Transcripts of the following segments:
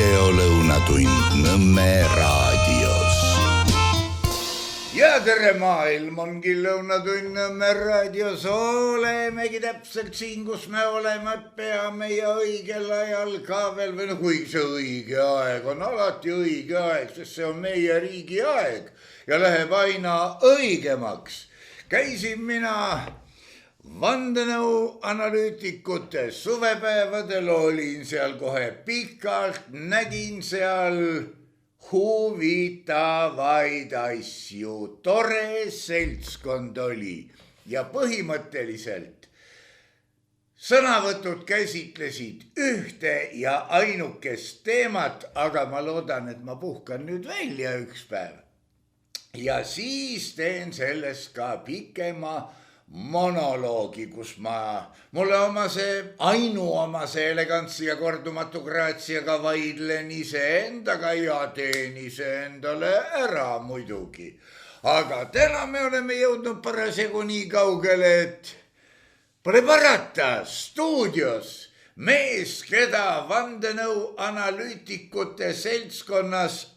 videolõunatund Nõmme raadios. Ja tere maailm ongi lõunatund Nõmme raadios. Olemegi täpselt siin, kus me oleme, peame ja õigel ajal ka veel või kui see õige aeg on alati õige aeg, sest see on meie riigi aeg ja läheb aina õigemaks. Käisin mina vandenõu analüütikute suvepäevadel, olin seal kohe pikalt, nägin seal huvitavaid asju, tore seltskond oli ja põhimõtteliselt sõnavõtud käsitlesid ühte ja ainukest teemat, aga ma loodan, et ma puhkan nüüd välja üks päev. Ja siis teen sellest ka pikema monoloogi, kus mulle ainuomase elegantsi ja kordumatu graatsiaga vaidlen iseendaga ja teen iseendale ära muidugi. Aga täna me oleme jõudnud parasjagu nii kaugele, et pole parata, stuudios mees, keda vandenõu analüütikute seltskonnas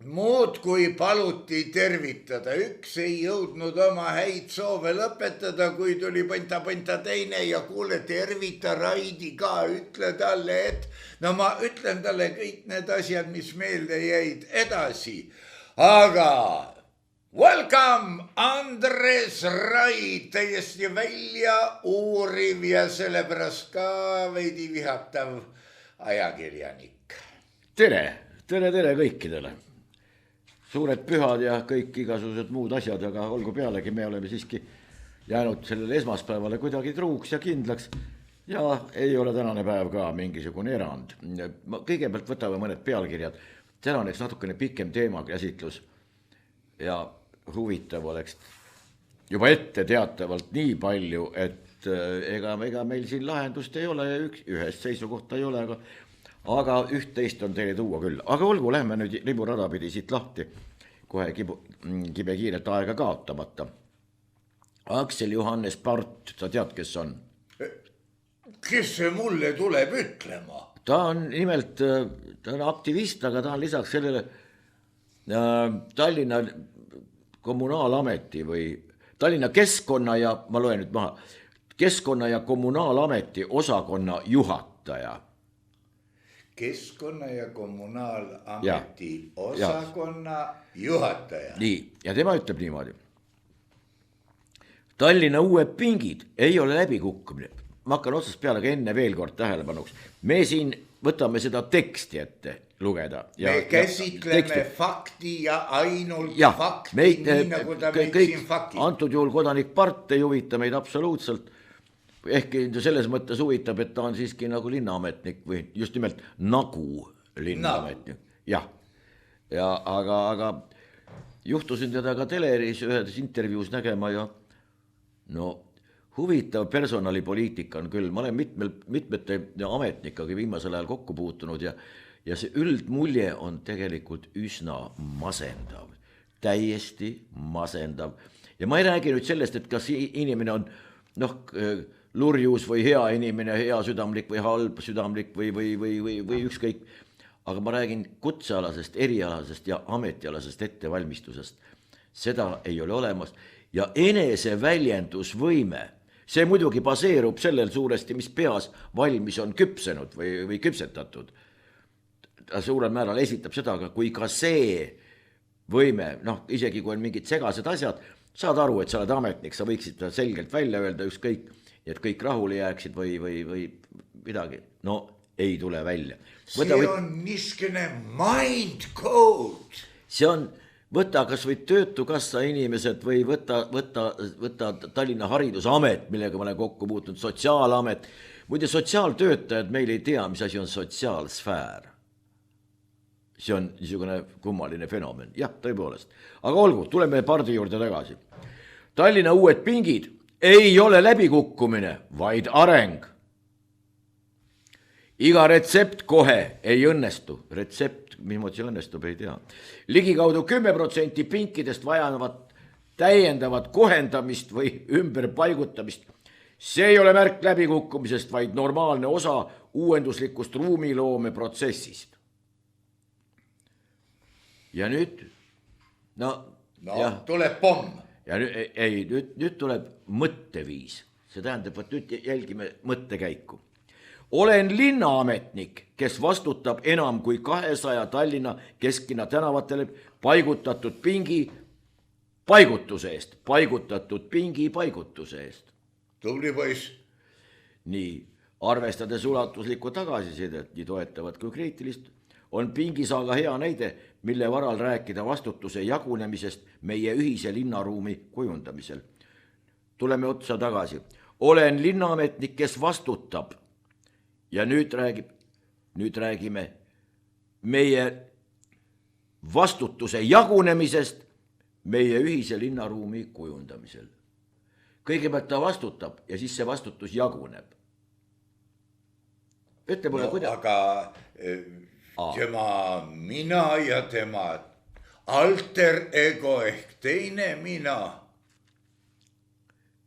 muud kui paluti tervitada. Üks ei jõudnud oma häid soove lõpetada, kui tuli põnta teine ja kuule, tervita Raidi ka, ütle talle, et no ma ütlen talle kõik need asjad, mis meelde jäid edasi. Aga welcome, Andres Raid, täiesti välja uuriv ja sellepärast ka veidi vihatav ajakirjanik. Tere kõikidele. Suured pühad ja kõik igasugused muud asjad, aga olgu pealegi, me oleme siiski jäänud sellele esmaspäevale kuidagi truuks ja kindlaks ja ei ole tänane päev ka mingisugune erand. Kõigepealt võtame mõned pealkirjad. Täna on natukene pikem teemakäsitlus ja huvitav oleks juba ette teatavalt nii palju, et ega meil siin lahendust ei ole, ühest seisukohta ei ole, aga üht-teist on teile tuua küll. Aga olgu, lähme nüüd liburada pidi siit lahti, kohe kibe kiiret aega kaotamata. Aksel Johannes Part, sa tead, kes on? Kes see mulle tuleb ütlema? Ta on nimelt ta on aktivist, aga ta on lisaks sellele Tallinna kommunaalameti või Tallinna keskkonna ja, ma loen nüüd maha, keskkonna ja kommunaalameti osakonna juhataja. Keskkonna ja kommunaalameti osakonna juhataja. Nii, ja tema ütleb niimoodi. Tallinna uued pingid ei ole läbikukkumine. Ma hakkan otsast peale ka enne veel kord tähelepanuks. Me siin võtame seda teksti ette lugeda. Me käsitleme fakti ja ainult fakti, nii nagu ta meid siin fakti. Antud juhul kodanik Part ei huvita meid absoluutselt. Ehkki selles mõttes huvitab, et ta on siiski nagu linnaametnik või just nimelt nagu linnaametnik. Jah, aga juhtusin teda ka teleris ühes intervjuus nägema ja no huvitav personalipoliitika on küll. Ma olen mitmete ametnikaga viimasel ajal kokku puutunud ja see üldmulje on tegelikult üsna masendav, täiesti masendav. Ja ma ei räägi nüüd sellest, et kas inimene on lurjus või hea inimene, hea südamlik või halb südamlik või ükskõik. Aga ma räägin kutsealasest, erialasest ja ametialasest ettevalmistusest. Seda ei ole olemas. Ja eneseväljendusvõime, see muidugi baseerub sellel suuresti, mis peas valmis on küpsenud või küpsetatud. Ta suurel määral esitab seda, aga kui ka see võime, isegi kui on mingid segased asjad, saad aru, et sa oled ametnik, sa võiksid ta selgelt välja öelda ükskõik, et kõik rahule jääksid või midagi. No ei tule välja. See on niskene mind code. See on, võta kas või töötukassa inimesed või võta Tallinna Haridusamet, millega ma olen kokku puutunud, sotsiaalamet. Muide, sotsiaaltöötajad meil ei tea, mis asi on sotsiaalsfäär. See on niisugune kummaline fenomen. Jah, tõepoolest. Aga olgu, tuleme Pardi juurde tagasi. Tallinna uued pingid ei ole läbikukkumine, vaid areng. Iga retsept kohe ei õnnestu. Retsept, mismoodi see õnnestub, ei tea. Ligikaudu 10% pinkidest vajavad täiendavat kohendamist või ümberpaigutamist. See ei ole märk läbikukkumisest, vaid normaalne osa uuenduslikust ruumiloome protsessist. ja nüüd, no jah, tuleb pomm. ja nüüd tuleb mõtteviis, see tähendab, et nüüd jälgime mõttekäiku. Olen linnaametnik, kes vastutab enam kui 200 Tallinna kesklinna tänavatele paigutatud pingi paigutuse eest. Tubli poiss. Nii, arvestades ulatuslikku tagasisidet, nii toetavat kui kriitilist, on pingisaaga hea näide, mille varal rääkida vastutuse jagunemisest meie ühise linnaruumi kujundamisel. Tuleme otsa tagasi. Olen linnaametnik, kes vastutab. Ja nüüd räägime meie vastutuse jagunemisest meie ühise linnaruumi kujundamisel. Kõigepealt ta vastutab ja siis see vastutus jaguneb. Ütle mulle, kuidas... Aga tema mina ja tema alter ego ehk teine mina.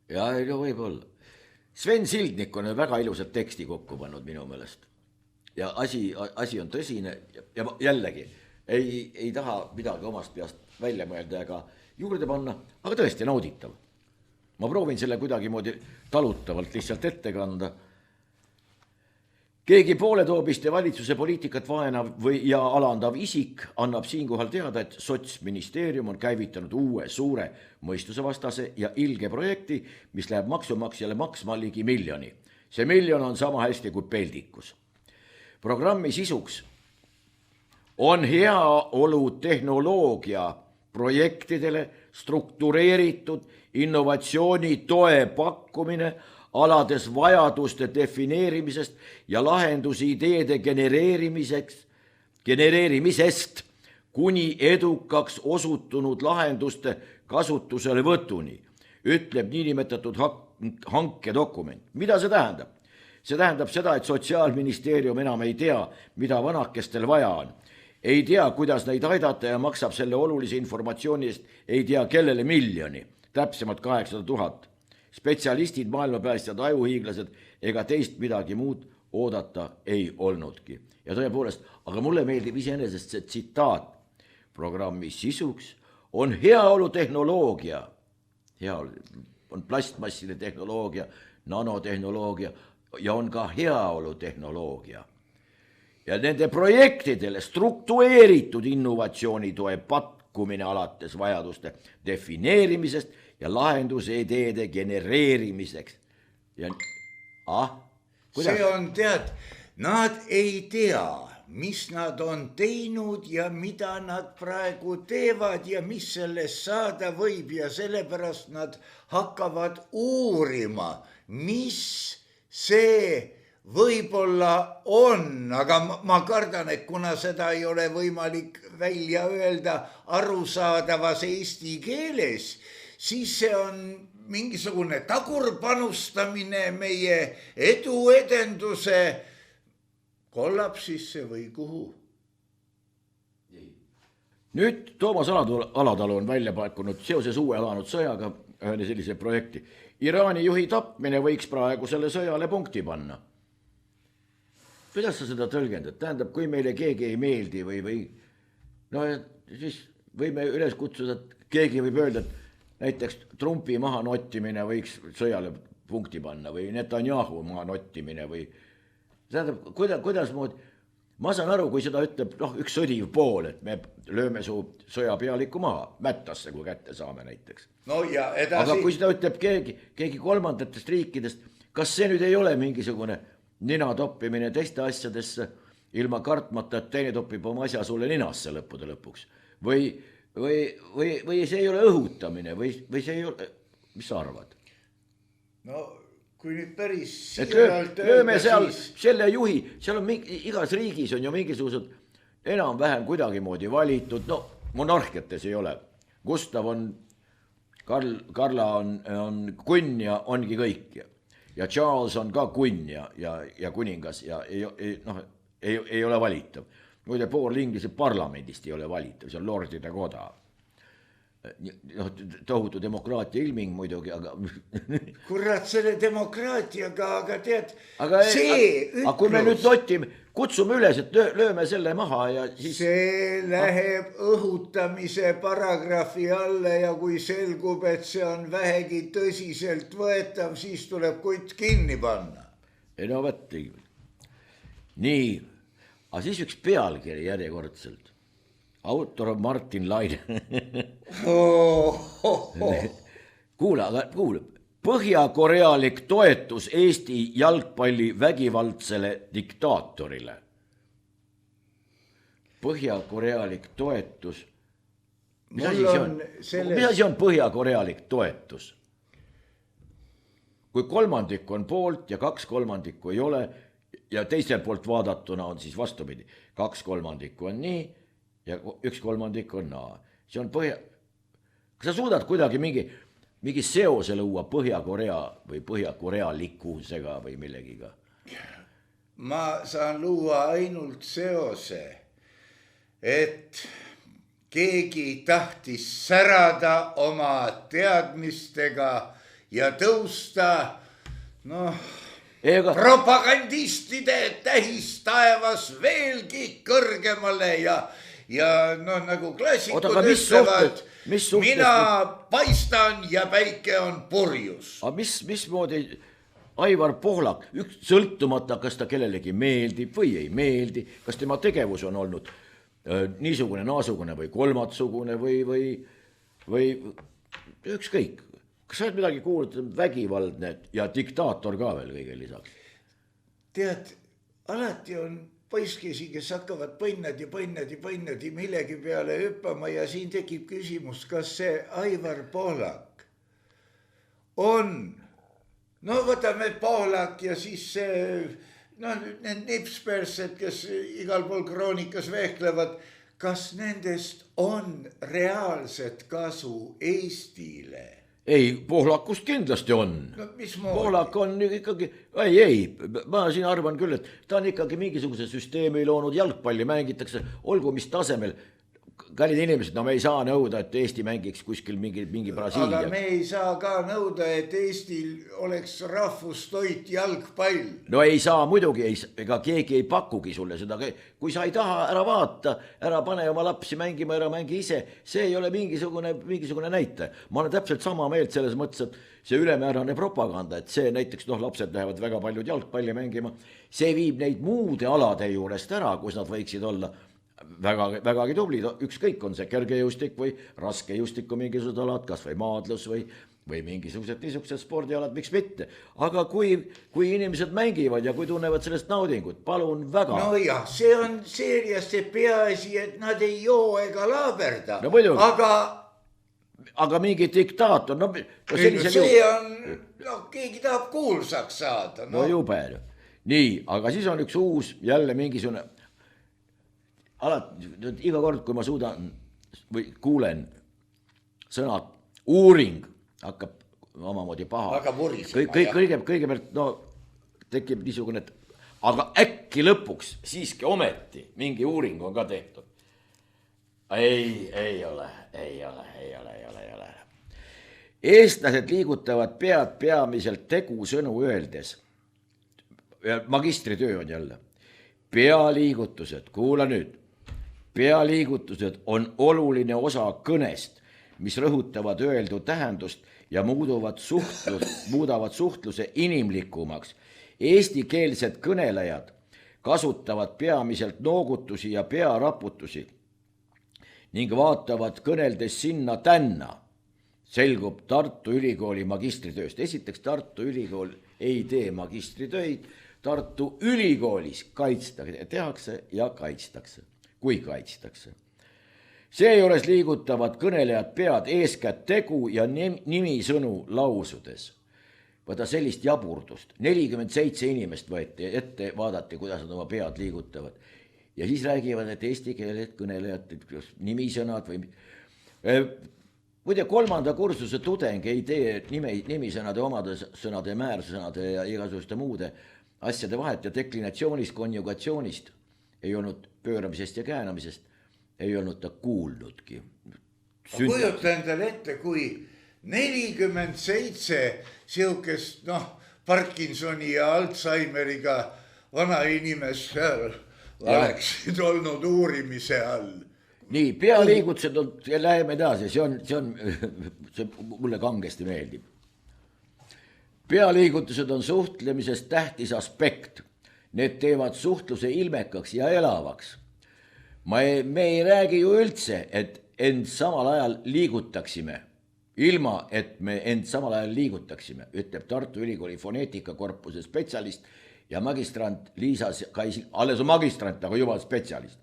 Ja võib-olla. Sven Sildnik on väga ilusat teksti kokku pannud minu meelest. Ja asi on tõsine ja jällegi ei taha midagi omast peast välja mõelda ega juurde panna, aga tõesti nauditav. Ma proovin selle kuidagimoodi talutavalt lihtsalt ette kanda. Keegi pooletoobist ja valitsuse poliitikat vaenav ja alandav isik annab siinkohal teada, et Sotsministeerium on käivitanud uue suure mõistusevastase ja ilge projekti, mis läheb maksumaksjale maksma ligi 1 miljoni. See 1 miljon on sama hästi kui peldikus. Programmi sisuks on heaolutehnoloogia projektidele struktureeritud innovatsiooni toe pakkumine alades vajaduste defineerimisest ja lahendusideede genereerimisest kuni edukaks osutunud lahenduste kasutusele võtuni, ütleb niinimetatud hankedokument. Mida see tähendab? See tähendab seda, et Sotsiaalministeerium enam ei tea, mida vanakestel vaja on. Ei tea, kuidas neid aidata ja maksab selle olulise informatsiooni eest ei tea kellele 1 miljoni, täpsemalt 800 000. Spetsialistid, maailmapäästjad, ajuhiiglased ega teist midagi muud oodata ei olnudki. Ja tõepoolest, aga mulle meeldib iseenesest see tsitaat. Programmi sisuks on heaolutehnoloogia, on plastmasside tehnoloogia, nanotehnoloogia ja on ka heaolutehnoloogia. Ja nende projektidele struktureeritud innovatsioonitoe pakkumine alates vajaduste defineerimisest ja lahenduse ideede genereerimiseks. Ja, see on nad ei tea, mis nad on teinud ja mida nad praegu teevad ja mis sellest saada võib ja sellepärast nad hakkavad uurima, mis see võib-olla on, aga ma kardan, et kuna seda ei ole võimalik välja öelda arusaadavas eesti keeles, siis see on mingisugune tagurpanustamine meie eduedenduse kollapsisse või kuhu. Nüüd Toomas Alatalu on välja pakkunud seoses uue alanud sõjaga ühe sellise projekti. Iraani juhi tapmine võiks praegu selle sõjale punkti panna. Kuidas sa seda tõlgendad? Tähendab, kui meile keegi ei meeldi või no siis võime üles kutsuda, et keegi võib öelda, et näiteks Trumpi maha nottimine võiks sõjale punkti panna või Netanyahu maha nottimine või tähendab, kuidas ma saan aru, kui seda ütleb üks sõdiv pool, et me lööme su sõjapealiku maha, mättasse, kui kätte saame näiteks. No ja edasi. Aga kui seda ütleb keegi kolmandatest riikidest, kas see nüüd ei ole mingisugune nina toppimine teiste asjadesse ilma kartmata, et teine topib oma asja sulle ninasse lõppude lõpuks? Või see ei ole õhutamine või see ei ole, mis sa arvad? No kui nüüd päris siiralt lööme seal selle juhi, seal on igas riigis on ju mingisugused enam-vähem kuidagimoodi valitud, no monarhiates ei ole. Gustav on, Karla on kunn ja ongi kõik. Ja Charles on ka kunn ja kuningas ja ei ole valitav. Muide, pool Inglise parlamendist ei ole valitav, see on lordide koda. noh, tohutu demokraatia ilming muidugi, aga kurat, selle demokraatiaga, aga tead, aga kui me nüüd notime, kutsume üles, et lööme selle maha ja siis see läheb õhutamise paragrahvi alla ja kui selgub, et see on vähegi tõsiselt võetav, siis tuleb kutt kinni panna. Ei no võtti. Nii, aga siis üks pealkiri järjekordselt. Autor on Martin Laine. Kuule, Põhja-Korealik toetus Eesti jalgpalli vägivaldsele diktaatorile. Põhja-Korealik toetus. Mis asi on Põhja-Korealik toetus? Kui 1/3 on poolt ja 2/3 ei ole ja teisel poolt vaadatuna on siis vastupidi. 2/3 on nii ja 1/3 on naa. See on Kas sa suudad kuidagi mingi seose luua Põhja-Korea või põhjakorealikkusega või millegiga? Ma saan luua ainult seose, et keegi tahtis särada oma teadmistega ja tõusta, propagandistide tähistaevas veelgi kõrgemale ja nagu klassikud ütlevad, mina paistan ja päike on purjus. Aga mismoodi Aivar Pohlak, sõltumata, kas ta kellelegi meeldib või ei meeldi, kas tema tegevus on olnud niisugune, naasugune või kolmatsugune või ükskõik. Kas sa oled midagi kuulnud, vägivaldne ja diktaator ka veel kõige lisaks? Tead, alati on poiskesi, kes hakkavad põnnadi millegi peale hüppama ja siin tekib küsimus, kas see Aivar Pohlak on, võtame Pohlak ja siis see, need nipspersed, kes igal pool kroonikas vehklevad, kas nendest on reaalset kasu Eestile? Ei, Pohlakust kindlasti on. Pohlak on ikkagi, ma siin arvan küll, et ta on ikkagi mingisuguse süsteemi loonud, jalgpalli mängitakse, olgu mis tasemel. Kallid inimesed, me ei saa nõuda, et Eesti mängiks kuskil mingi Brasiilia. Aga me ei saa ka nõuda, et Eestil oleks rahvustoit jalgpall. No ei saa muidugi, ega keegi ei pakugi sulle seda. Kui sa ei taha, ära vaata, ära pane oma lapsi mängima, ära mängi ise. See ei ole mingisugune näite. Ma olen täpselt sama meelt selles mõttes, et see ülemäärane propaganda, et see näiteks, lapsed lähevad väga paljud jalgpalli mängima. See viib neid muude alade juurest ära, kus nad võiksid olla vägagi tublid, ükskõik on see kergejõustik või raskejõustik või mingisugused alad, kas või maadlus või mingisugused niisugused spordialad, miks mitte. Aga kui inimesed mängivad ja kui tunnevad sellest naudingut, palun väga. No jah, see on seerias see peaasi, et nad ei joo ega laaberda. No muidugi. Aga mingi diktaator, see on, keegi tahab kuulsaks saada. No jube. Nii, aga siis on üks uus jälle mingisugune iga kord, kui ma suudan või kuulen sõna uuring, hakkab omamoodi paha. Aga vurisema, kõigepealt tekib niisugune, aga äkki lõpuks siiski ometi mingi uuring on ka tehtud. Ei ole. Eestlased liigutavad pead peamiselt tegusõnu öeldes. Magistritöö on jälle. Pealiigutused, kuula nüüd. Pealiigutused on oluline osa kõnest, mis rõhutavad öeldu tähendust ja muudavad suhtluse inimlikumaks. Eestikeelsed kõnelejad kasutavad peamiselt noogutusi ja pearaputusi ning vaatavad kõneldes sinna tänna. Selgub Tartu Ülikooli magistritööst. Esiteks Tartu Ülikool ei tee magistritöid. Tartu Ülikoolis tehakse ja kaitstakse. Kui kaitstakse. Seejuures liigutavad kõnelejad pead eeskätt tegu ja nimisõnu lausudes. Vaata sellist jaburdust. 47 inimest võeti ette, vaadati, kuidas nad oma pead liigutavad. Ja siis räägivad, et eesti keeled kõnelejad, nimisõnad või... Muide, 3. kursuse tudeng ei tee nimisõnade, omadusõnade, määrsõnade ja igasuguste muude asjade vahet ja deklinatsioonist, konjugatsioonist ei olnud pööramisest ja käänamisest, ei olnud ta kuulnudki. kujuta endale ette, kui 47 siukest, Parkinsoni ja Alzheimeriga vanainimest oleksid olnud uurimise all. nii, pealiigutused on, läheme edasi, see mulle kangesti meeldib. Pealiigutused on suhtlemises tähtis aspekt. Need teevad suhtluse ilmekaks ja elavaks. Me ei räägi ju üldse, et end samal ajal liigutaksime, ilma et me end samal ajal liigutaksime, ütleb Tartu Ülikooli foneetikakorpuse spetsialist ja magistrant Liisa Kaisi, alles on magistrant, aga juba spetsialist.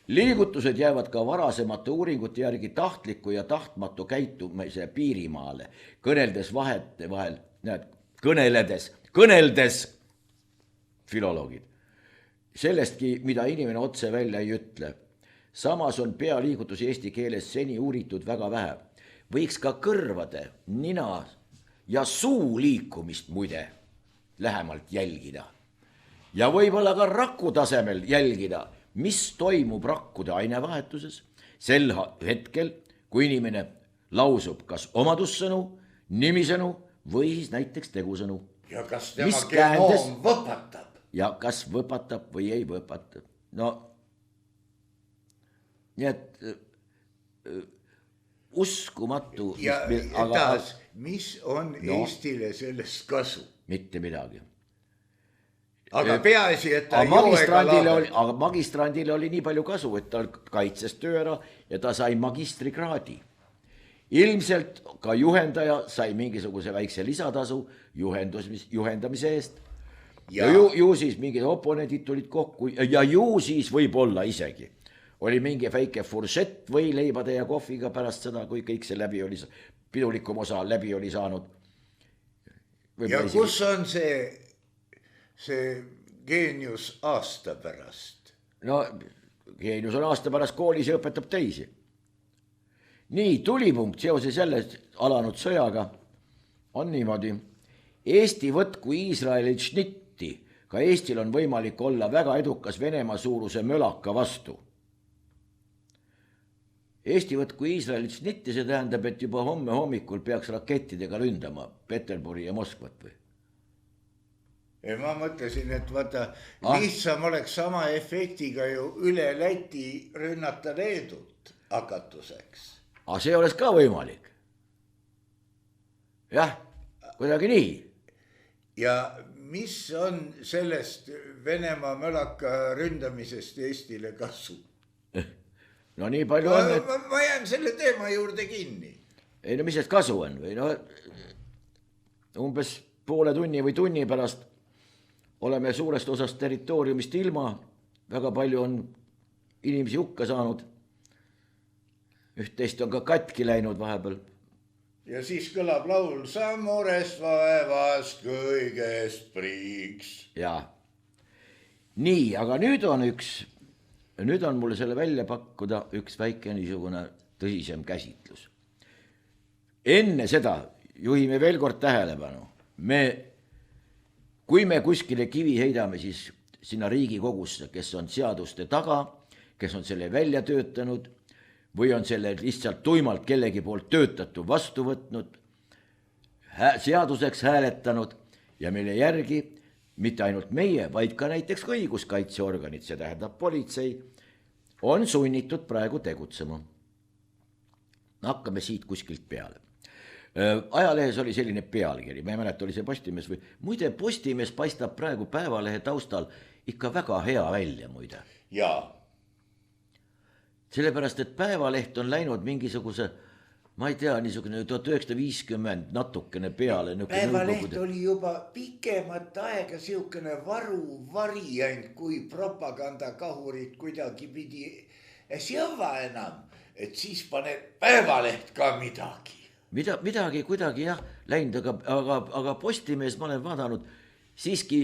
Liigutused jäävad ka varasemate uuringute järgi tahtliku ja tahtmatu käitumise piirimaale, kõneldes vahete vahel, kõneldes filoloogid. Sellestki, mida inimene otse välja ei ütle. Samas on pealiigutusi eesti keeles seni uuritud väga vähe. Võiks ka kõrvade, nina ja suu liikumist muide lähemalt jälgida. Ja võib-olla ka raku tasemel jälgida, mis toimub rakkude ainevahetuses sel hetkel, kui inimene lausub kas omadussõnu, nimisõnu või siis näiteks tegusõnu. Ja kas tema genoom võpatab? Ja kas võpatab või ei võpata. Nii et uskumatu. Ja taas, mis on Eestile sellest kasu? Mitte midagi. Aga peaasi, et ta aga magistrandile oli nii palju kasu, et ta kaitses töö ära ja ta sai magistrikraadi. Ilmselt ka juhendaja sai mingisuguse väikse lisatasu juhendamise eest. Ja ju siis mingid oponendid tulid kokku ja ju siis võib-olla isegi oli mingi väike furšett või leibade ja kohviga pärast seda, kui kõik see läbi oli, pidulikum osa läbi oli saanud. Ja kus on see geenius aasta pärast? Geenius on aasta pärast koolis ja õpetab teisi. Nii, tulipunkt seoses jälle alanud sõjaga on niimoodi. Eesti võtku Iisraeli šnitti, ka Eestil on võimalik olla väga edukas Venemaa suuruse mölaka vastu. Eesti võtku Iisraeli šnitti, see tähendab, et juba homme hommikul peaks rakettidega ründama Peterburi ja Moskvat või? Ja ma mõtlesin, et lihtsam oleks sama efektiga ju üle Läti rünnata Leedut hakatuseks. Aga see oleks ka võimalik. Jah, kuidagi nii. Ja mis on sellest Venemaa mölaka ründamisest Eestile kasu? No nii palju on, et... Ma jään selle teema juurde kinni. Ei, mis sest kasu on? Või umbes poole tunni või tunni pärast oleme suurest osast territooriumist ilma, väga palju on inimesi hukka saanud, üht-teist on ka katki läinud vahepeal. Ja siis kõlab laul sa murest vaevast kõigest priiks. Ja. Nii, aga nüüd on mulle selle välja pakkuda üks väike niisugune tõsisem käsitlus. Enne seda juhime veel kord tähelepanu. Kui me kuskile kivi heidame, siis sinna Riigikogusse, kes on seaduste taga, kes on selle välja töötanud või on selle lihtsalt tuimalt kellegi poolt töötatu vastu võtnud, seaduseks hääletanud ja mille järgi mitte ainult meie, vaid ka näiteks õiguskaitseorganid, see tähendab politsei, on sunnitud praegu tegutsema. Hakkame siit kuskilt peale. Ajalehes oli selline pealkiri, ma ei mäleta, oli see Postimees või... Muide, Postimees paistab praegu Päevalehe taustal ikka väga hea välja, muide. Jaa. Sellepärast, et Päevaleht on läinud mingisuguse, ma ei tea, niisugune 1950 natukene peale. Päevaleht oli juba pikemat aega siukene variant, kui propagandakahurid kuidagi pidi sjõva enam, et siis paneb Päevaleht ka midagi. Midagi kuidagi jah läinud, aga Postimees ma olen vaadanud siiski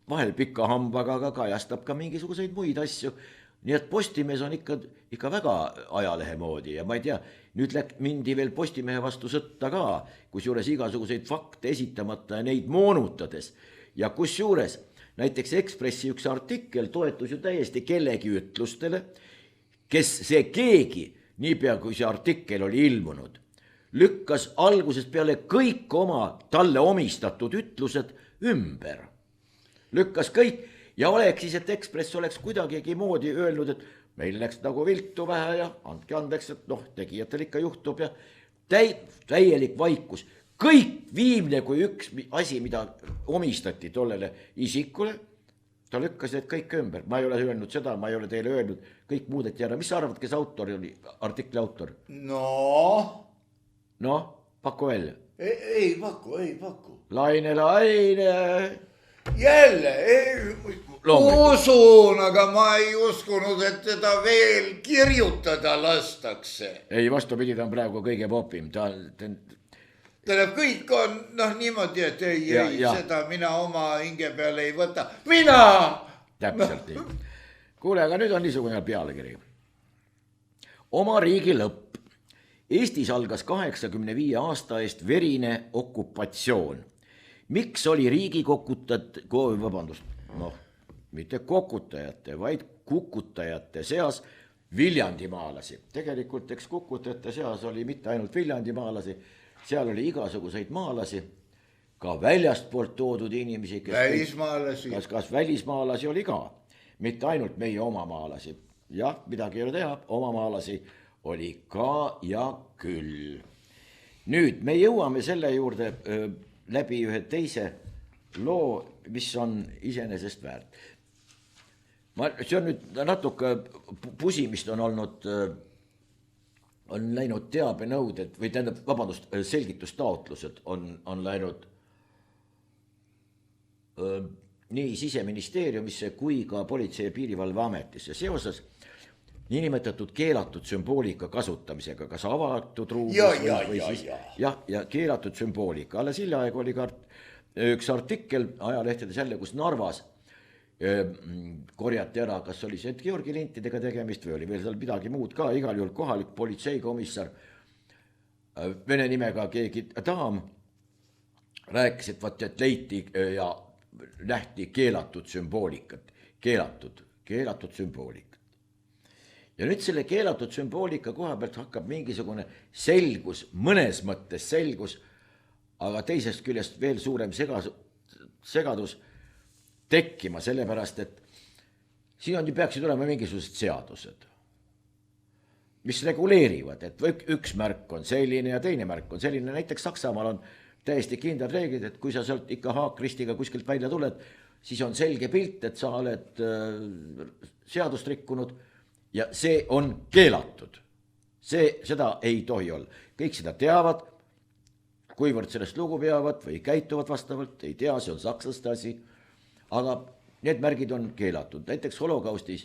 vahel pika hambaga, aga kajastab ka mingisuguseid muid asju. Nii et Postimees on ikka väga ajalehe moodi ja ma ei tea, nüüd mindi veel Postimehe vastu sõtta ka, kus juures igasuguseid fakte esitamata ja neid moonutades. Ja kus juures näiteks Ekspressi üks artikkel toetus ju täiesti kellegi ütlustele, kes see keegi niipea kui see artikkel oli ilmunud, lükkas algusest peale kõik oma talle omistatud ütlused ümber. Lükkas kõik ja oleks siis, et Ekspress oleks kuidagigi moodi öelnud, et meil läks nagu viltu vähe ja andke andeks, et noh, tegijatel ikka juhtub ja täielik vaikus. Kõik viimne kui üks asi, mida omistati tollele isikule, ta lükkas need kõik ümber. Ma ei ole öelnud seda, ma ei ole teile öelnud, kõik muudeti ära. Mis sa arvad, kes autor oli, artikli autor? Noh, paku välja. Ei paku. Laine. Jälle, usun, aga ma ei uskunud, et teda veel kirjutada lastakse. Ei, vastupidi, ta on praegu kõige popim. Tähendab, kõik on niimoodi, et ei, seda mina oma hinge peale ei võta. Täpselt nii. Kuule, aga nüüd on niisugune pealekiri. Oma riigi lõpp. Eestis algas 85 aasta eest verine okupatsioon. Miks oli riigi mitte kokutajate, vaid kukutajate seas viljandimaalasi. Tegelikult eks kukutajate seas oli mitte ainult viljandimaalasi, seal oli igasuguseid maalasi, ka väljastpoolt toodud inimesi, välismaalasi. Kas välismaalasi oli ka, mitte ainult meie oma maalasi. Jah, midagi ei ole teha, oma maalasi oli ka ja küll. Nüüd me jõuame selle juurde läbi ühe teise loo, mis on iseenesest väärt. See on nüüd natuke pusimist on olnud, on läinud teabenõuded või selgitustaotlused on läinud nii Siseministeeriumisse kui ka Politsei- ja Piirivalveametisse seoses niinimetatud keelatud sümboolika kasutamisega, kas avatud ruumis ja keelatud sümboolika. Alles hiljaaegu oli ka üks artikkel ajalehtedes jälle, kus Narvas korjati ära, kas oli see Georgi lintidega tegemist või oli veel seal midagi muud ka, igal juhul kohalik politseikomissar, vene nimega keegi daam, rääkis, et leiti ja nähti keelatud sümboolikat, keelatud sümboolikat. Ja nüüd selle keelatud sümboolika koha pealt hakkab mingisugune selgus, mõnes mõttes selgus, aga teisest küljest veel suurem segadus tekkima, sellepärast, et siin peaksid olema mingisugused seadused, mis reguleerivad, et üks märk on selline ja teine märk on selline. Näiteks Saksamaal on täiesti kindlad reeglid, et kui sa sealt ikka haakristiga kuskilt välja tuled, siis on selge pilt, et sa oled seadust rikkunud ja see on keelatud. Seda ei tohi olla. Kõik seda teavad, kuivõrd sellest lugu peavad või käituvad vastavalt, ei tea, see on sakslaste asi. Aga need märgid on keelatud. Näiteks holokaustis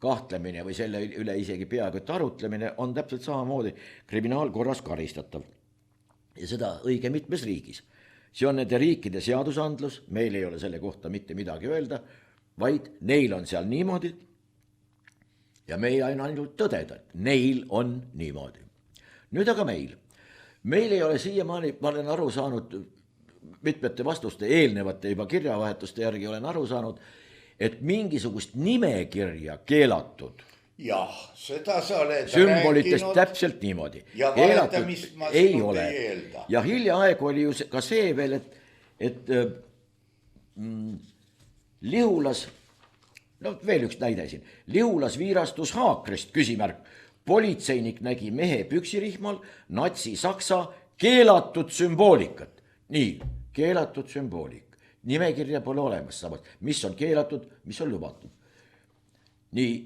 kahtlemine või selle üle isegi peaaegu arutlemine on täpselt samamoodi kriminaalkorras karistatav. Ja seda õige mitmes riigis. See on nende riikide seadusandlus, meil ei ole selle kohta mitte midagi öelda, vaid neil on seal niimoodi ja meil ainult tõdeda, et neil on niimoodi. Nüüd aga meil ei ole siiamaani, ma olen aru saanud, mitmete vastuste eelnevate juba kirjavahetuste järgi olen aru saanud, et mingisugust nimekirja keelatud. Jah, seda sa oled sümbolitest rääkinud. Täpselt niimoodi. Ja valetamist ma ei ole. Ja hiljaaegu oli ju ka see veel, et Lihulas, veel üks näide siin, Lihulas viirastus haakrist, küsimärk. Politseinik nägi mehe püksirihmal natsi Saksa keelatud sümboolikat. Nii, keelatud sümboolika. Nimekirja pole olemas samas. Mis on keelatud, mis on lubatud. Nii,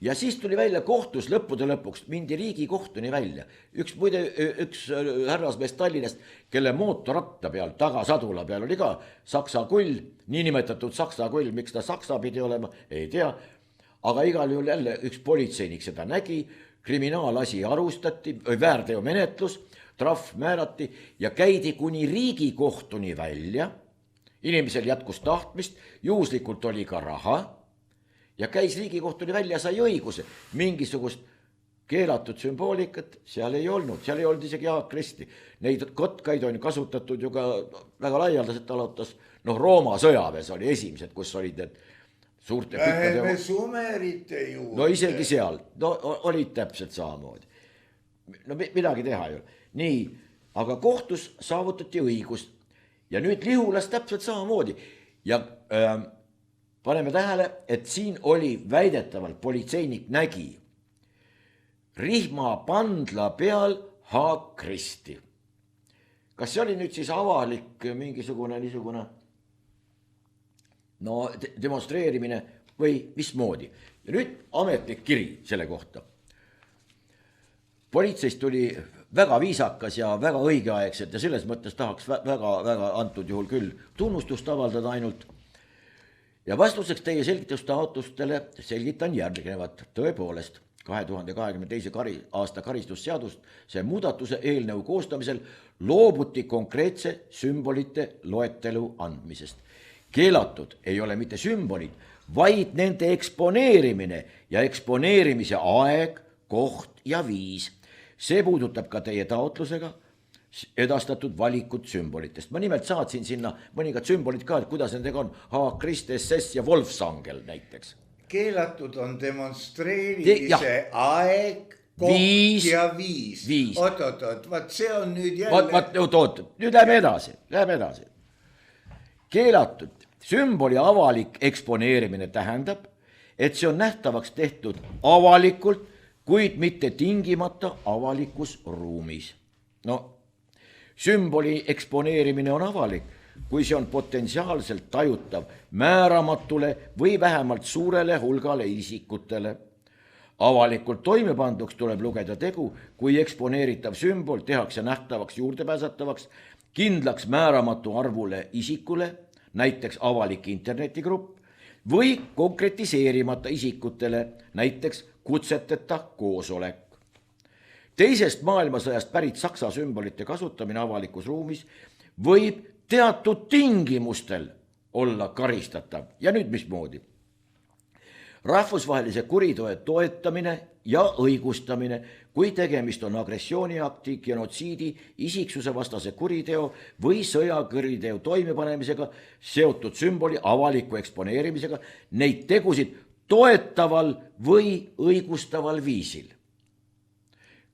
ja siis tuli välja kohtus lõppude lõpuks, mindi Riigikohtuni välja. Üks härrasmees Tallinnast, kelle mootorratta peal, tagasadula peal oli ka saksa kull, niinimetatud saksa kull, miks ta saksa pidi olema, ei tea. Aga igal juhul jälle üks politseinik seda nägi, kriminaalasi arustati, väärteomenetlus, trahv määrati ja käidi kuni Riigikohtuni välja. Inimesel jätkus tahtmist, juhuslikult oli ka raha ja käis Riigikohtuni välja, sai õiguse. Mingisugust keelatud sümboolikat seal ei olnud isegi haakristi. Neid kotkaid on kasutatud ju ka väga laialdaselt alates, Rooma sõjaväes oli esimesed, kus olid need suurte pikkade. Sumerite juurde. No isegi seal, olid täpselt samamoodi. no midagi teha ei ole. Nii, aga kohtus saavutati õigus ja nüüd Lihulas täpselt samamoodi ja paneme tähele, et siin oli väidetavalt politseinik nägi rihmapandla peal haakristi. Kas see oli nüüd siis avalik mingisugune niisugune demonstreerimine või mismoodi? Ja nüüd ametlik kiri selle kohta. Politseist tuli väga viisakas ja väga õigeaegselt ja selles mõttes tahaks väga antud juhul küll tunnustust avaldada ainult. Ja vastuseks teie selgitustaotlustele selgitan järgnevat. Tõepoolest, 2022. aasta karistusseadust see muudatuse eelnõu koostamisel loobuti konkreetse sümbolite loetelu andmisest. Keelatud ei ole mitte sümbolid, vaid nende eksponeerimine ja eksponeerimise aeg, koht ja viis. See puudutab ka teie taotlusega edastatud valikut sümbolitest. Ma nimelt saatsin sinna mõningad sümbolid ka, et kuidas nendega on. Krist, SS ja Wolfsangel näiteks. Keelatud on demonstreerimise aeg, koht ja viis. Oot, vaat see on nüüd jälle... Oot, nüüd läheme edasi. Keelatud sümboli avalik eksponeerimine tähendab, et see on nähtavaks tehtud avalikult, kuid mitte tingimata avalikus ruumis. Sümboli eksponeerimine on avalik, kui see on potentsiaalselt tajutav määramatule või vähemalt suurele hulgale isikutele. Avalikult toimepanduks tuleb lugeda tegu, kui eksponeeritav sümbol tehakse nähtavaks juurdepääsetavaks kindlaks määramatu arvule isikule, näiteks avalik internetigrupp, või konkretiseerimata isikutele, näiteks kutseteta koosolek. Teisest maailmasõjast pärit saksa sümbolite kasutamine avalikus ruumis võib teatud tingimustel olla karistatav. Ja nüüd mismoodi? Rahvusvahelise kuritoe toetamine ja õigustamine, kui tegemist on agressiooniakti, genotsiidi, isiksuse vastase kuriteo või sõjakuriteo toimepanemisega seotud sümboli avaliku eksponeerimisega, neid tegusid toetaval või õigustaval viisil.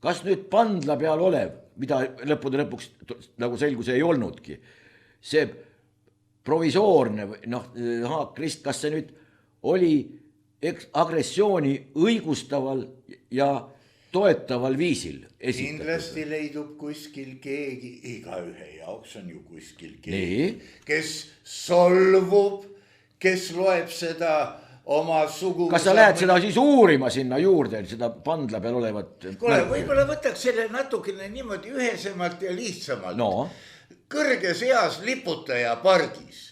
Kas nüüd pandla peal olev, mida lõppude lõpuks nagu selgus ei olnudki, see provisoorne, Krist, kas see nüüd oli agressiooni õigustaval ja toetaval viisil esitatud? Kindlasti leidub kuskil keegi, igaühe jaoks on ju kuskil keegi, kes solvub, kes loeb seda oma sugu... Kas sa lähed seda siis uurima sinna juurde, seda pandla peal olevat... Kuule, võib-olla võtaks selle natukene niimoodi ühesemalt ja lihtsamalt. Kõrges eas liputaja pargis.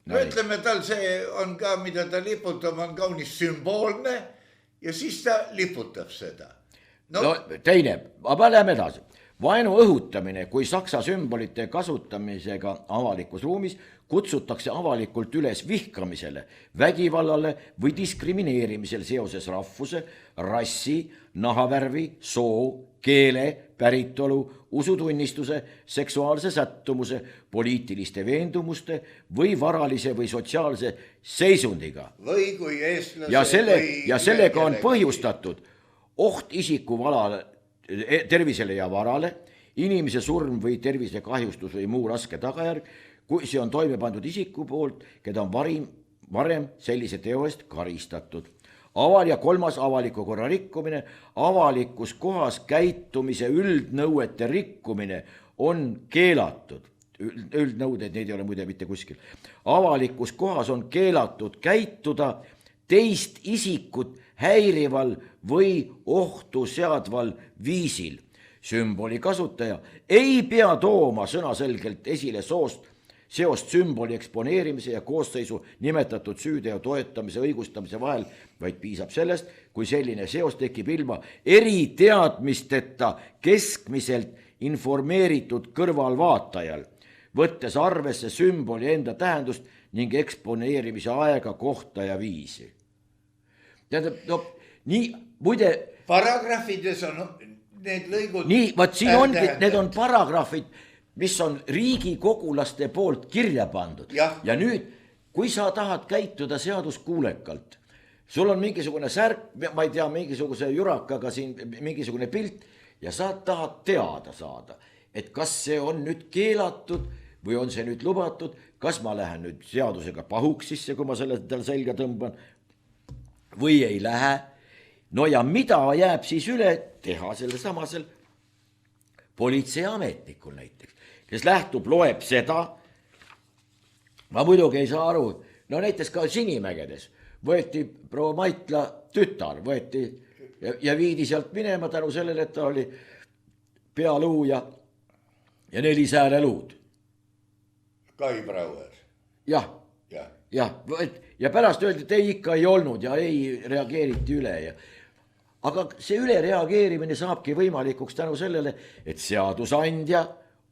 Ütleme, tal see on ka, mida ta liputab, on kaunis sümboolne ja siis ta liputab seda. Teine, aga läheme edasi. Vaenu õhutamine, kui saksa sümbolite kasutamisega avalikus ruumis kutsutakse avalikult üles vihkamisele, vägivallale või diskrimineerimisel seoses rahvuse, rassi, nahavärvi, soo, keele, päritolu, usutunnistuse, seksuaalse sättumuse, poliitiliste veendumuste või varalise või sotsiaalse seisundiga. Või kui eestlase ja sellega on põhjustatud oht isiku tervisele ja varale, inimese surm või tervisekahjustus või muu raske tagajärg, kui see on toime pandud isiku poolt, keda on varem sellise teo eest karistatud. Ja kolmas avaliku korra rikkumine, avalikus kohas käitumise üldnõuete rikkumine on keelatud. Üldnõudeid, neid ei ole muide mitte kuskil. Avalikus kohas on keelatud käituda teist isikut häirival või ohtu seadval viisil. Sümboli kasutaja ei pea tooma sõnaselgelt esile seost sümboli eksponeerimise ja koosseisu nimetatud süüteo toetamise õigustamise vahel, vaid piisab sellest, kui selline seos tekib ilma eriteadmisteta keskmiselt informeeritud kõrvalvaatajal, võttes arvesse sümboli enda tähendust ning eksponeerimise aega, kohta ja viisi. Tähendab, nii, muide... Paragrahvides on need lõigud... Nii, siin ongi, need on paragrahvid, mis on riigikogulaste poolt kirja pandud. Ja nüüd, kui sa tahad käituda seaduskuulekalt, sul on mingisugune särk, ma ei tea, mingisuguse jurakaga siin mingisugune pilt ja sa tahad teada saada, et kas see on nüüd keelatud või on see nüüd lubatud, kas ma lähen nüüd seadusega pahuks sisse, kui ma selle tal selga tõmban või ei lähe. No ja mida jääb siis üle teha selle samasel politseiametnikul näiteks, kes lähtub, loeb seda. Ma muidugi ei saa aru, no näiteks ka Sinimägedes võeti proua Maitla tütar, võeti ja viidi sealt minema tänu sellele, et ta oli pealuu ja 4 sääreluud. Kai Brauer. Jah, ja pärast öeldi, et ei ikka ei olnud ja ei reageeriti üle. Aga see ülereageerimine saabki võimalikuks tänu sellele, et seadusandja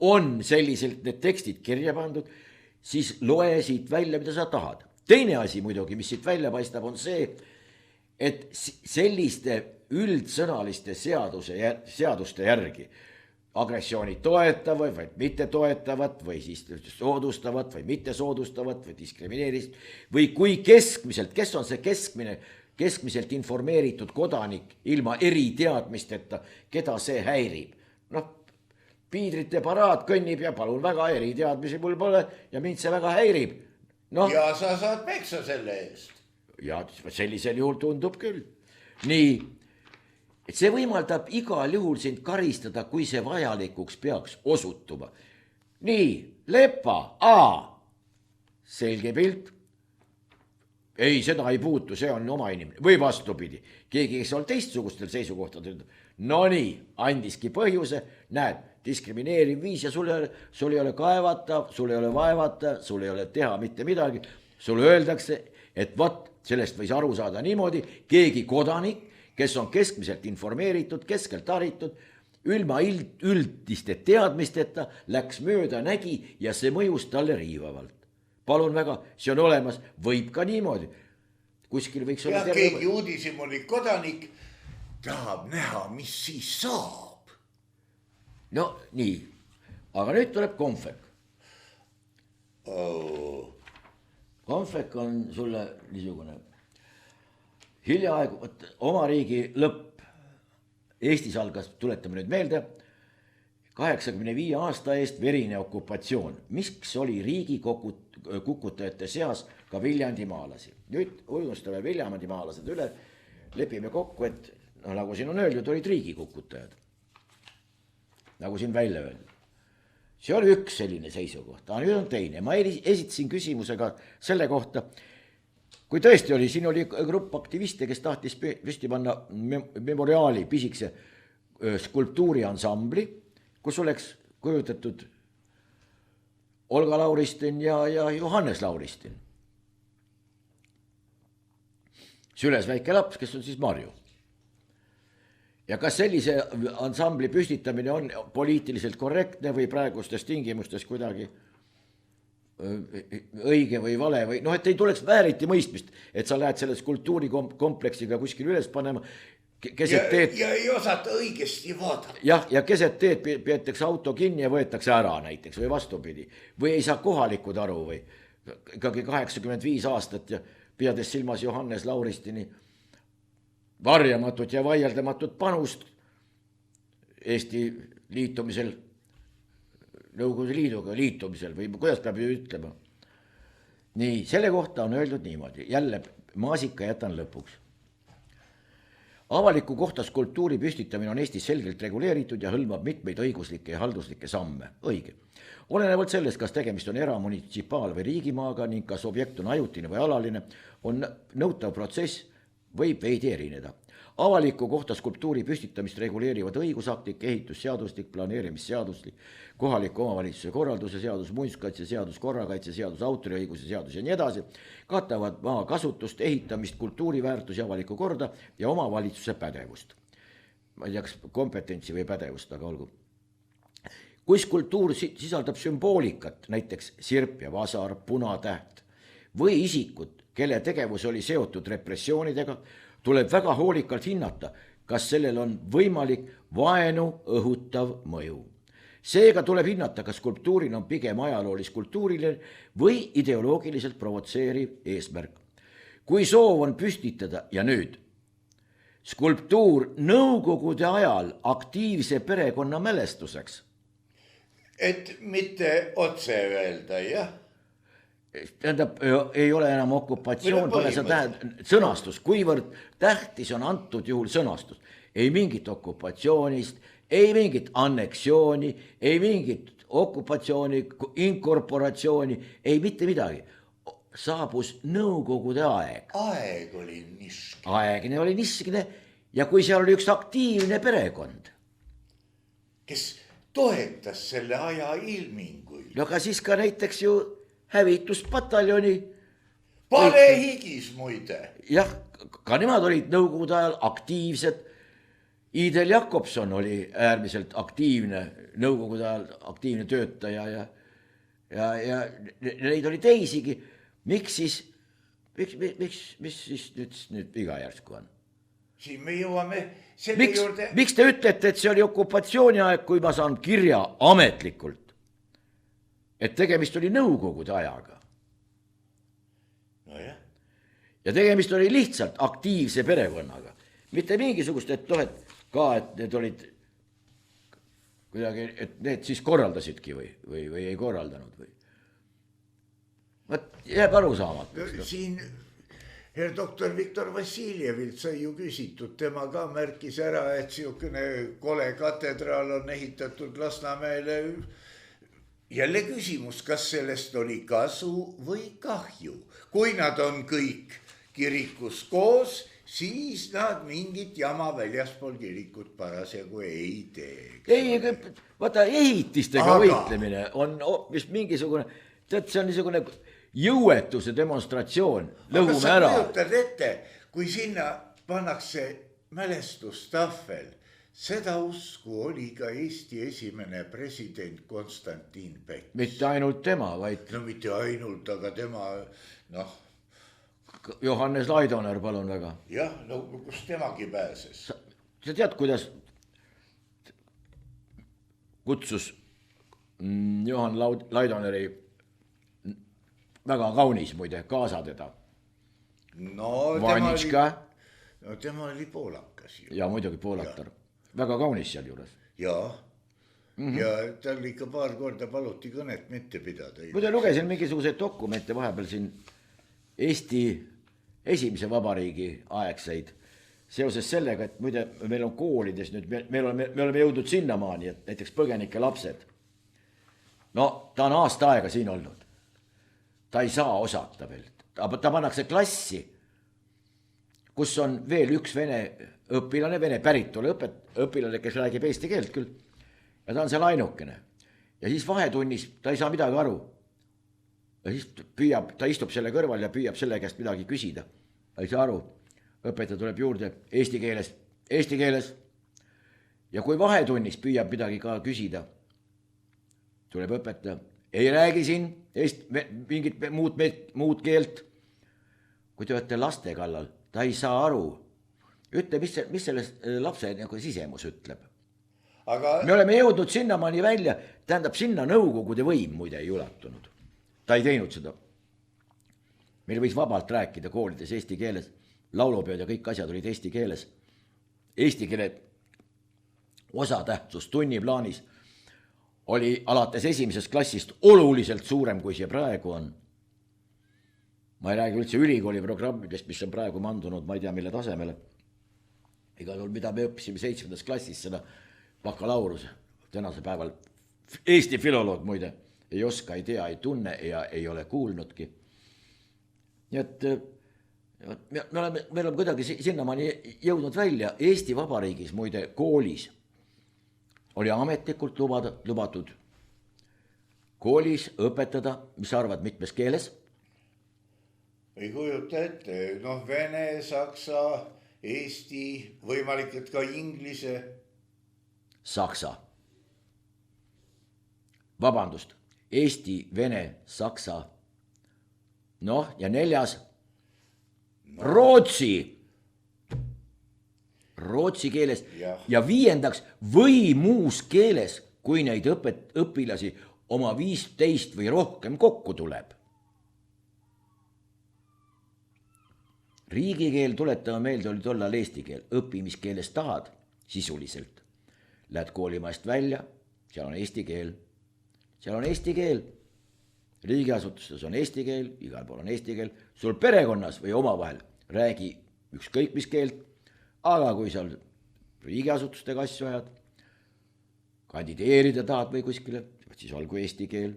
on selliselt need tekstid kirja pandud, siis loe siit välja, mida sa tahad. Teine asi muidugi, mis siit välja paistab, on see, et selliste üldsõnaliste seaduste järgi agressiooni toetavad või mitte toetavad või siis soodustavad või mitte soodustavad või diskrimineerist või kui keskmiselt, kes on see keskmiselt informeeritud kodanik ilma eriteadmisteta, keda see häirib. Noh, piidrite paraad kõnnib ja palun väga, eriteadmisi mul pole ja mind see väga häirib. No, ja sa saad peksa selle eest. Ja sellisel juhul tundub küll. Nii, et see võimaldab igal juhul sind karistada, kui see vajalikuks peaks osutuma. Nii, lepa, selge pilt. Ei, seda ei puutu, see on oma inimene. Või vastupidi, keegi, kes on teistsugustel seisukohtadel. No nii, andiski põhjuse, näed, diskrimineeriv viis ja sul ei ole kaevata, sul ei ole vaevata, sul ei ole teha mitte midagi. Sulle öeldakse, et võt, sellest võis aru saada niimoodi, keegi kodanik, kes on keskmiselt informeeritud, keskelt haritud, ilma üldiste teadmisteta, läks mööda, nägi ja see mõjus talle riivavalt. Palun väga, see on olemas, võib ka niimoodi. Kuskil võiks olla keegi uudishimulik kodanik tahab näha, mis siis saab. No nii, aga nüüd tuleb Confec. Confec on sulle niisugune hiljaaegu, oma riigi lõpp. Eestis algas, tuletame nüüd meelde, 85 aasta eest verine okupatsioon. Miks oli riigi kukutajate seas ka Viljandimaalasi? Nüüd unustame Viljandimaalased üle, lepime kokku, et nagu siin on öeldud, olid riigi kukutajad. Nagu siin välja öeldud. See oli üks selline seisukoht, aga nüüd on teine. Ma esitasin küsimusega selle kohta, kui tõesti oli, siin oli grupp aktiviste, kes tahtis püsti panna memoriaali pisikse skulptuuriansambli, kus oleks kujutatud Olga Lauristin ja Johannes Lauristin. Süles väike laps, kes on siis Marju. Ja kas sellise ansambli püstitamine on poliitiliselt korrektne või praegustes tingimustes kuidagi õige või vale või noh, et ei tuleks vääriti mõistmist, et sa lähed selle skulptuurikompleksiga kuskil üles panema. Ja ei osata õigesti vaadata. Ja keset teed peetakse auto kinni ja võetakse ära näiteks või vastupidi. Või ei saa kohalikud aru või ikkagi 85 aastat ja peades silmas Johannes Lauristini varjamatut ja vaieldamatut panust Eesti liitumisel, Nõukogude Liiduga liitumisel või kuidas peab ju ütlema. Nii, selle kohta on öeldud niimoodi, jälle maasika jätan lõpuks. Avaliku kohta skulptuuri püstitamine on Eestis selgelt reguleeritud ja hõlmab mitmeid õiguslikke ja halduslikke samme. Õige. Olenevalt sellest, kas tegemist on eramunitsipaal- või riigimaaga ning kas objekt on ajutine või alaline, on nõutav protsess võib veidi erineda. Avaliku kohta skulptuuri püstitamist reguleerivad õigusaktid, ehitusseadustik, planeerimisseadustik, kohaliku omavalitsuse korralduse seadus, muinsuskaitseseadus, korrakaitseseadus, autoriõiguse seadus ja nii edasi, katavad maa kasutust, ehitamist, kultuuriväärtusi, avalikku korda ja omavalitsuse pädevust. Ma ei tea, kas kompetentsi või pädevust, aga olgu. Kui skulptuur sisaldab sümboolikat, näiteks sirp ja vasar, punatäht või isikut, kelle tegevus oli seotud repressioonidega, tuleb väga hoolikalt hinnata, kas sellel on võimalik vaenu õhutav mõju. Seega tuleb hinnata, kas skulptuuril on pigem ajaloolis kultuuriline või ideoloogiliselt provotseeriv eesmärk. kui soov on püstitada ja nüüd skulptuur nõukogude ajal aktiivse perekonna mälestuseks. Et mitte otse öelda, jah? Tähendab, ei ole enam okupatsioon, pole seda sõnastus, kuivõrd tähtis on antud juhul sõnastus. Ei mingit okupatsioonist, ei mingit anneksiooni, ei mingit okupatsiooni, inkorporatsiooni, ei mitte midagi. Saabus nõukogude aeg. Aeg oli niskine. Aegne oli niskine ja kui seal oli üks aktiivne perekond. Kes toetas selle aja ilminguid. No aga siis ka näiteks ju hävituspataljoni. Palehigis muide. Jah, ka nemad olid nõukogude ajal aktiivsed. Idel Jakobson oli äärmiselt aktiivne, nõukogude ajal aktiivne töötaja ja neid oli teisigi. Miks siis, mis siis nüüd viga järsku on? Siin me jõuame selle juurde. Miks te ütlete, et see oli okupatsiooni aeg, kui ma saan kirja ametlikult, et tegemist oli nõukogude ajaga? Nojah. Ja tegemist oli lihtsalt aktiivse perekonnaga. Mitte mingisugust, et et need olid kuidagi, et need siis korraldasidki või ei korraldanud või. Jääb arusaamatuks. Siin herr doktor Viktor Vassiljevilt sai ju küsitud, tema ka märkis ära, et siukene kole katedraal on ehitatud Lasnamäele. Jälle küsimus, kas sellest oli kasu või kahju. Kui nad on kõik kirikus koos, siis nad mingit jama väljaspool kirikut parasjagu ei tee. Ei, vaata ehitistega võitlemine on mis mingisugune, tead, see on niisugune jõuetuse demonstratsioon, lõhume ära. Aga sa kujutad ette, kui sinna pannakse mälestustahvel, seda usku oli ka Eesti esimene president Konstantin Päts. Mitte ainult tema, vaid... No mitte ainult, aga tema, noh... Johannes Laidoner, palun väga. Jah, no kus temagi pääses? Sa tead, kuidas kutsus Johan Laidoneri väga kaunis muide, kaasa teda. No Vanitška. Tema oli poolakas ju. Ja muidugi poolaktar. Väga kaunis seal juures. Jaa. Ja tal ikka paar korda paluti kõnet mitte pidada. Muide lugesin mingisuguseid dokumente vahepeal siin Eesti esimese vabariigi aegseid seoses sellega, et muide meil on koolides nüüd, me oleme jõudnud sinnamaani, et näiteks põgenike lapsed. No ta on aasta aega siin olnud. Ta ei saa osata veel. Ta pannakse klassi, kus on veel üks vene õpilane, vene päritolu õpilane, kes räägib eesti keelt küll. Ja ta on seal ainukene. Ja siis vahetunnis ta ei saa midagi aru. Ja siis ta istub selle kõrval ja püüab selle käest midagi küsida. Ta ei saa aru. Õpetaja tuleb juurde eesti keeles. Ja kui vahetunnis püüab midagi ka küsida, tuleb õpetaja. Ei räägi siin mingit muud keelt. Kui te olete laste kallal, ta ei saa aru. Ütle, mis sellest lapse nagu sisemus ütleb. Aga... Me oleme jõudnud sinnamaani välja, tähendab sinna nõukogude võim muide ei ulatunud. Ta ei teinud seda. Meil võis vabalt rääkida koolides eesti keeles. Laulupeod ja kõik asjad olid eesti keeles. Eesti keele osatähtsus tunniplaanis oli alates esimesest klassist oluliselt suurem, kui see praegu on. Ma ei räägi üldse ülikooli programmidest, mis on praegu mandunud, ma ei tea, mille tasemele. Igal juhul, mida me õppisime 7. klassis, seda bakalaureuse. Tänase päeval Eesti filoloog muide ei oska, ei tea, ei tunne ja ei ole kuulnudki. Nii et me oleme kuidagi sinnamaani jõudnud välja. Eesti Vabariigis muide koolis oli ametlikult lubatud koolis õpetada, mis sa arvad, mitmes keeles? Ei kujuta ette, vene, saksa, eesti, võimalik, et ka inglise. Saksa. Vabandust, eesti, vene, saksa. Ja 4. Rootsi. Rootsi keeles ja 5. või muus keeles, kui neid õpilasi oma 15 või rohkem kokku tuleb. riigikeel, tuletame meelde, oli tollal eesti keel, õppimiskeelest tahad sisuliselt. Lähed koolimajast välja, seal on eesti keel, riigiasutustes on eesti keel, igal pool on eesti keel, sul perekonnas või omavahel räägi ükskõik mis keelt, aga kui seal riigiasutustega asju ajad, kandideerida tahad või kuskile, siis olgu eesti keel,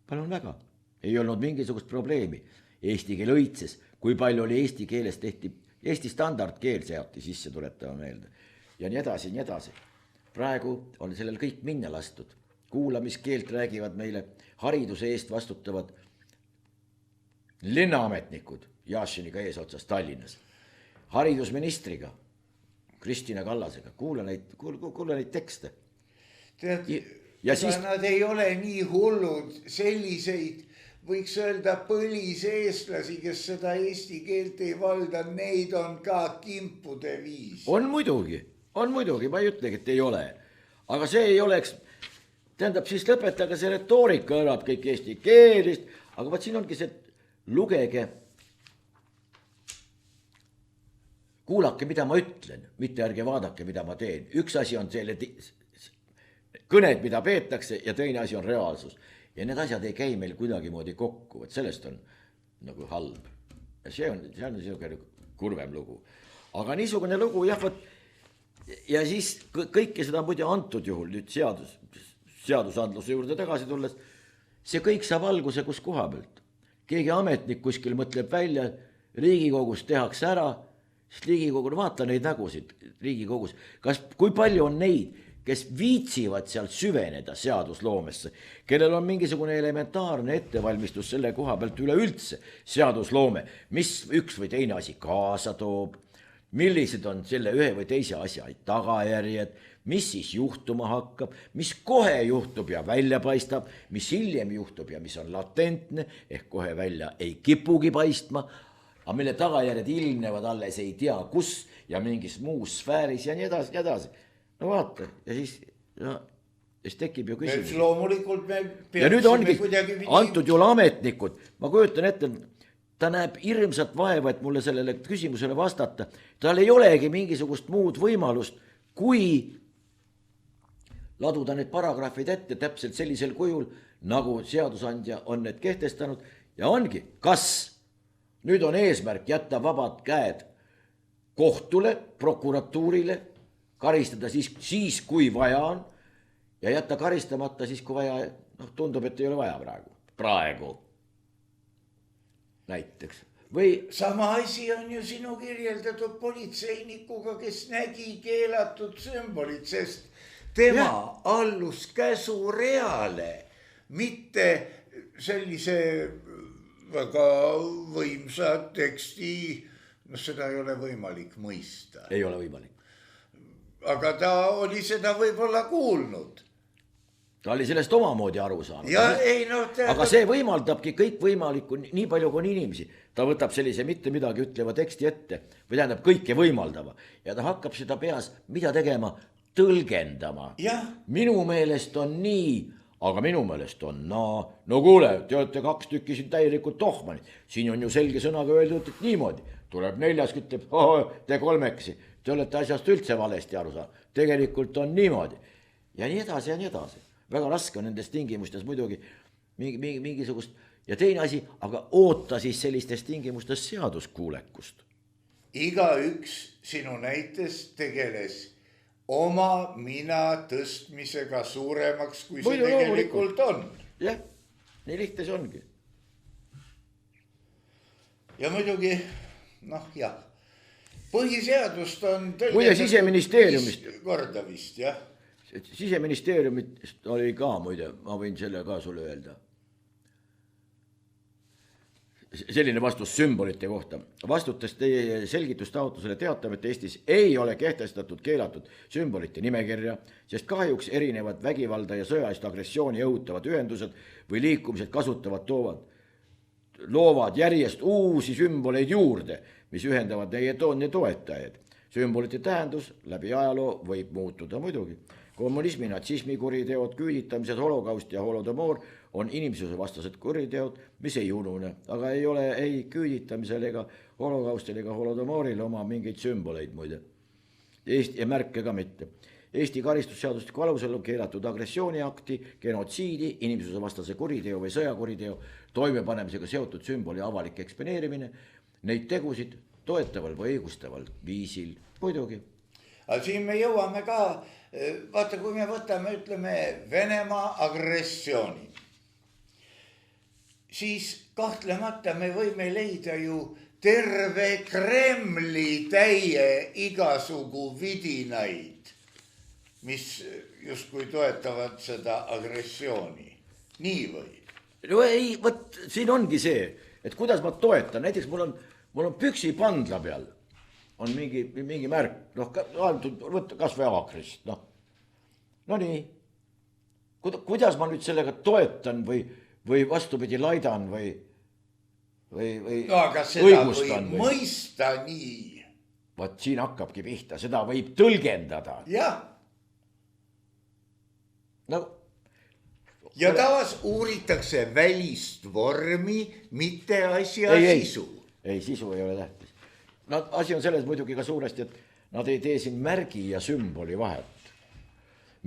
palun väga, ei olnud mingisugust probleemi. Eesti keel õitses, kui palju oli eesti keeles tehti, Eesti standardkeel seati sisse, tuletama meelde. Ja nii edasi, nii edasi. Praegu on sellel kõik minna lastud. Kuulamiskeelt räägivad meile hariduse eest vastutavad linnaametnikud Jašiniga eesotsas Tallinnas. Haridusministriga, Kristina Kallasega, kuule neid tekste. Tead, ja siis nad ei ole nii hullud, selliseid võiks öelda põliseestlasi, kes seda eesti keelt ei valda, neid on ka kimpude viis. On muidugi, ma ei ütlegi, et ei ole. Aga see ei oleks, tähendab siis lõpetage see retoorika ära kõik eesti keelist, aga vaat siin ongi see, lugege, kuulake, mida ma ütlen, mitte ärge vaadake, mida ma teen. Üks asi on selle kõned, mida peetakse ja teine asi on reaalsus. Ja need asjad ei käi meil kuidagi moodi kokku, et sellest on nagu halb. Ja see on niisugune kurvem lugu. Aga niisugune lugu, jah, võt, ja siis kõike seda muide antud juhul nüüd seadusandluse juurde tagasi tulles, see kõik saab alguse kus koha pealt. Keegi ametnik kuskil mõtleb välja, Riigikogus tehakse ära, sest Riigikogu, vaata neid nägusid Riigikogus, kui palju on neid, kes viitsivad seal süveneda seadusloomesse, kellel on mingisugune elementaarne ettevalmistus selle koha pealt üleüldse seadusloome, mis üks või teine asi kaasa toob, millised on selle ühe või teise asja tagajärjed, mis siis juhtuma hakkab, mis kohe juhtub ja välja paistab, mis hiljem juhtub ja mis on latentne, ehk kohe välja ei kipugi paistma, aga mille tagajärjed ilmnevad alles ei tea kus ja mingis muus sfääris ja nii edasi, nii edasi. No vaata, ja siis tekib ju küsimus. Loomulikult me ja nüüd ongi antud juhul ametnikud, ma kujutan ette, ta näeb hirmsat vaeva, et mulle sellele küsimusele vastata. Tal ei olegi mingisugust muud võimalust, kui laduda need paragrahvid ette täpselt sellisel kujul, nagu seadusandja on need kehtestanud ja ongi, kas nüüd on eesmärk jätta vabad käed kohtule, prokuratuurile, karistada siis, kui vaja on ja jätta karistamata siis, kui vaja, tundub, et ei ole vaja praegu. Näiteks. Või sama asi on ju sinu kirjeldatud politseinikuga, kes nägi keelatud sümbolit, sest tema allus käsureale, mitte sellise väga võimsa teksti, seda ei ole võimalik mõista. Ei ole võimalik. Aga ta oli seda võib-olla kuulnud. Ta oli sellest omamoodi aru saanud. Aga see võimaldabki kõik võimalikku, nii palju kui on inimesi. Ta võtab sellise mitte midagi ütleva teksti ette, või tähendab kõike võimaldava. Ja ta hakkab seda peas, mida tegema, tõlgendama. Minu meelest on nii, aga minu meelest on naa. No kuule, te olete 2 tükki siin täielikult tohmanid. Siin on ju selge sõnaga öeldud, et niimoodi. Tuleb 4, ütleb, te 3, te olete asjast üldse valesti aru saanud. Tegelikult on niimoodi. Ja nii edasi ja nii edasi. Väga raske on nendes tingimustes muidugi mingisugust. Ja teine asi, aga oota siis sellistes tingimustes seaduskuulekust. Igaüks sinu näites tegeles oma mina tõstmisega suuremaks, kui see tegelikult on. Jah, nii lihtne see ongi. Ja muidugi, põhiseadust on muide Siseministeeriumist korda vist, jah. Siseministeeriumist oli ka muide, ma võin selle ka sulle öelda. Selline vastus sümbolite kohta. Vastutes teie selgitustaotlusele teatame, et Eestis ei ole kehtestatud keelatud sümbolite nimekirja, sest kahjuks erinevad vägivalda ja sõjalist agressiooni õhutavad ühendused või liikumised loovad järjest uusi sümboleid juurde, mis ühendavad meie toetajaid. Sümbolite tähendus läbi ajaloo võib muutuda muidugi. Kommunismi, natsismi kuriteod, küüditamised, holokaust ja holodomoor on inimsusevastased kuriteod, mis ei unune, aga ei ole ei küüditamisel ega holokaustil ega holodomoril oma mingeid sümboleid muide. Ja märke ka mitte. Eesti karistusseadustiku alusel on keelatud agressiooniakti, genotsiidi, inimsusevastase kuriteo või sõjakuriteo toimepanemisega seotud sümboli avalik eksponeerimine, neid tegusid toetaval või õigustaval viisil muidugi. aga siin me jõuame ka, vaata, kui me võtame, ütleme, Venemaa agressiooni, siis kahtlemata me võime leida ju terve Kremli täie igasugu vidinaid, mis justkui toetavad seda agressiooni. Nii või? No ei, võt siin ongi see, et kuidas ma toetan, näiteks mul on püksipandla peal on mingi märk, noh, võtta kas või Aakrist, noh. No nii, kuidas ma nüüd sellega toetan või vastupidi laidan või no aga seda võib mõista nii. Vaat siin hakkabki pihta, seda võib tõlgendada. Jah. No. Ja taas uuritakse välist vormi, mitte asja sisu. Ei, sisu ei ole tähtis. No asi on selles muidugi ka suuresti, et nad ei tee siin märgi ja sümboli vahet.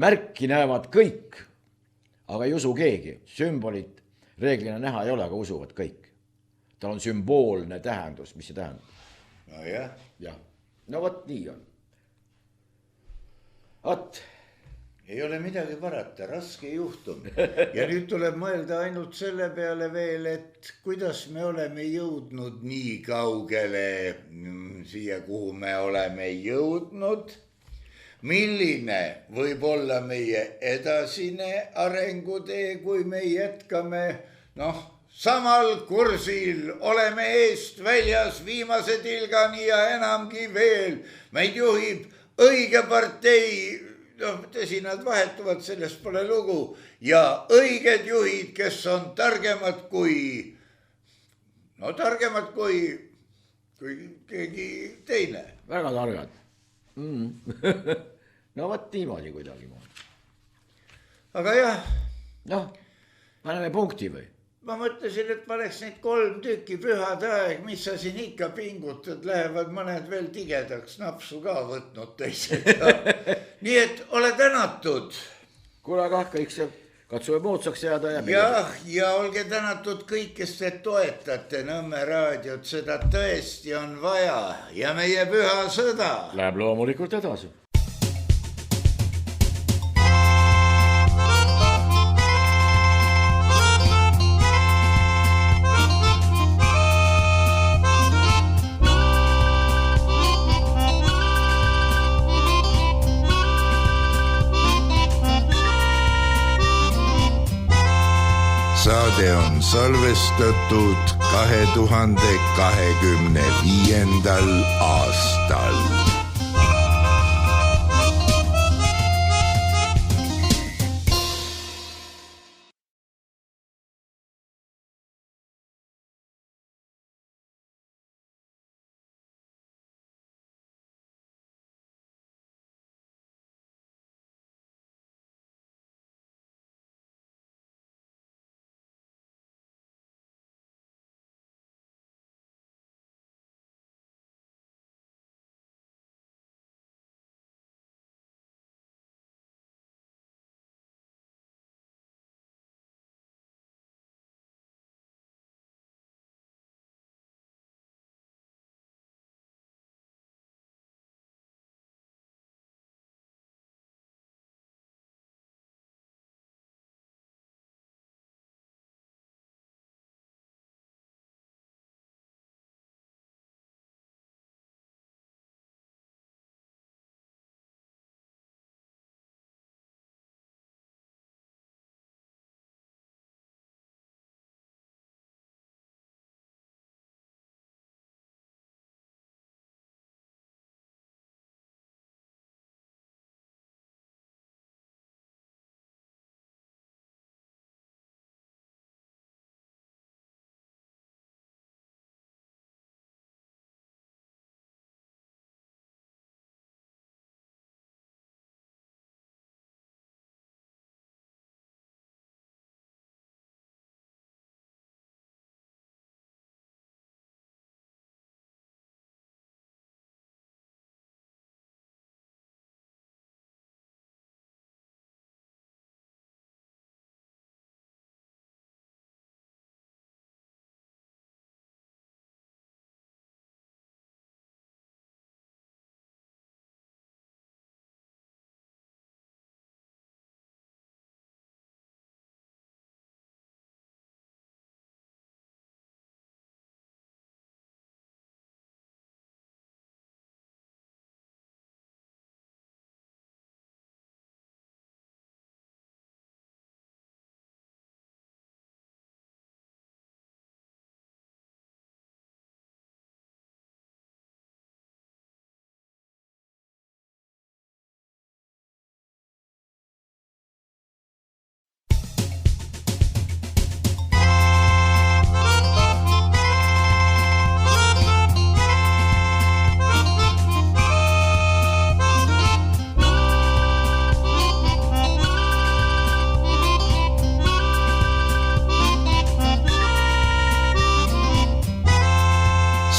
Märki näevad kõik, aga ei usu keegi. Sümbolit reeglina näha ei ole, aga usuvad kõik. Tal on sümboolne tähendus, mis see tähendab? No jah. Jah, no vot nii on. Vot. Ei ole midagi parata, raske juhtum. Ja nüüd tuleb mõelda ainult selle peale veel, et kuidas me oleme jõudnud nii kaugele siia, kuhu me oleme jõudnud. Milline võib olla meie edasine arengutee, kui me jätkame, samal kursil, oleme eest väljas viimase tilgani ja enamgi veel. Meid juhib õige partei, tõsi, nad vahetuvad, sellest pole lugu, ja õiged juhid, kes on targemad kui keegi teine. Väga targad. No võt niimoodi kuidagi. Aga jah. Noh, paneme punkti või? Ma mõtlesin, et paneks neid 3 tükki pühade aeg, mis sa siin ikka pingutad, lähevad mõned veel tigedaks, napsu ka võtnud teised. Nii et ole tänatud. Kuule kah kõik see, katsume moodsaks jääda. Ja olge tänatud kõik, kes te toetate Nõmme raadiot, seda tõesti on vaja ja meie püha sõda läheb loomulikult edasi. Saade on salvestatud 2025. aastal.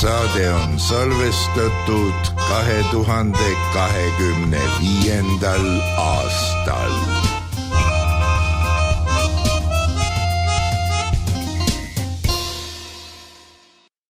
saade on salvestatud 2025. aastal.